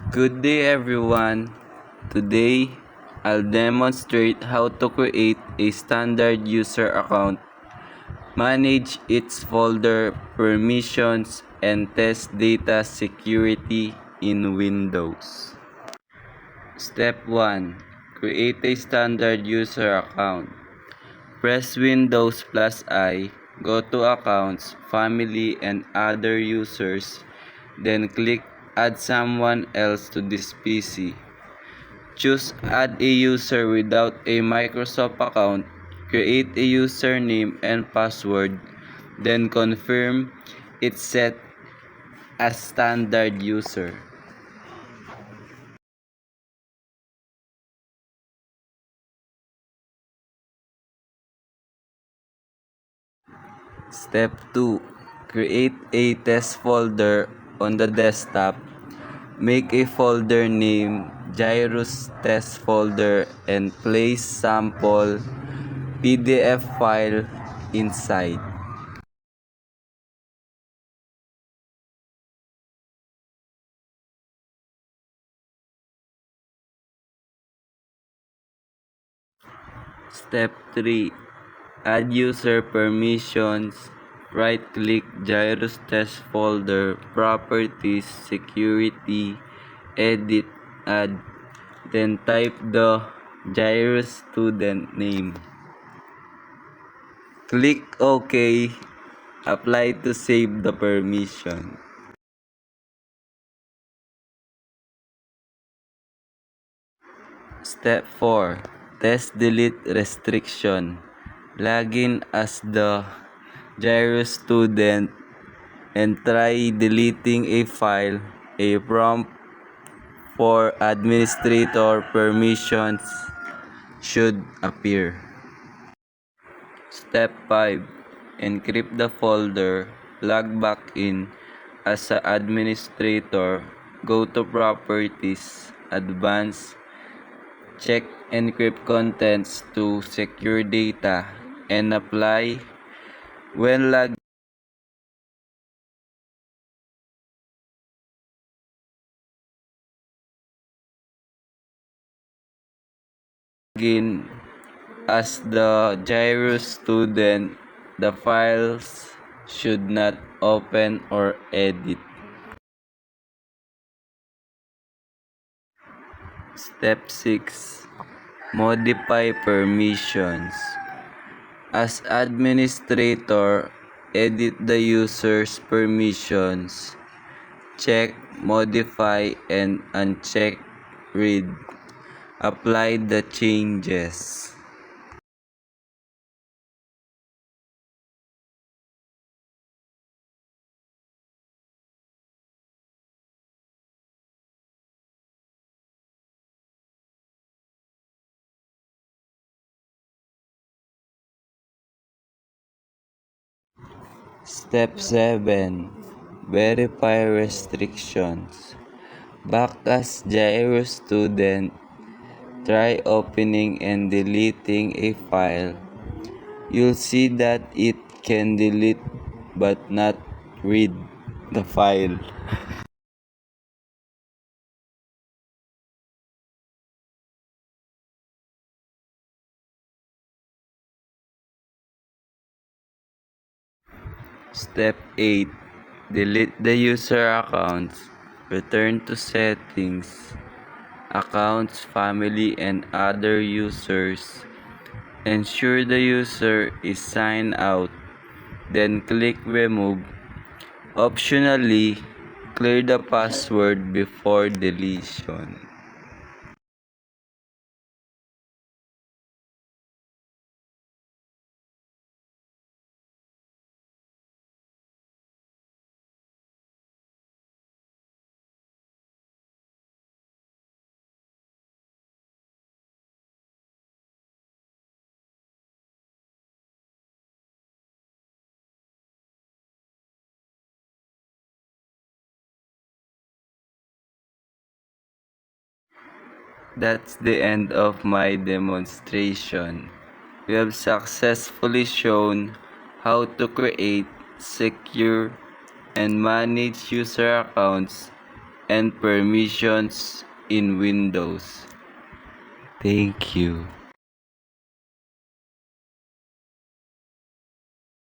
Good day everyone. Today, I'll demonstrate how to create a standard user account, manage its folder permissions, and test data security in Windows. Step 1. Create a standard user account. Press Windows plus I, go to Accounts, Family, and Other Users, then click Add someone else to this PC. Choose Add a user without a Microsoft account, create a username and password, then confirm it's set as standard user. Step 2. Create a test folder on the desktop. Make a folder name Gyrus Test Folder and place sample PDF file inside. Step 3. Add user permissions. Right-click Gyrus Test Folder, Properties, Security, Edit, Add. Then type the Gyrus student name. Click OK. Apply to save the permission. Step 4. Test delete restriction. Login as the Gyrus student and try deleting a file. A prompt for administrator permissions should appear. Step 5. Encrypt the folder. Log back in as an administrator. Go to Properties, Advanced. Check Encrypt Contents to secure data and apply when logged in as the Gyrus student. The files should not open or edit. Step 6. Modify permissions. As administrator, edit the user's permissions. Check, modify, and uncheck read. Apply the changes. Step 7. Verify restrictions. Back as Gyrus student, try opening and deleting a file. You'll see that it can delete but not read the file. Step 8. Delete the user accounts. Return to settings, accounts, family, and other users. Ensure the user is signed out. Then click remove. Optionally, clear the password before deletion. That's the end of my demonstration. We have successfully shown how to create, secure, and manage user accounts and permissions in Windows. Thank you.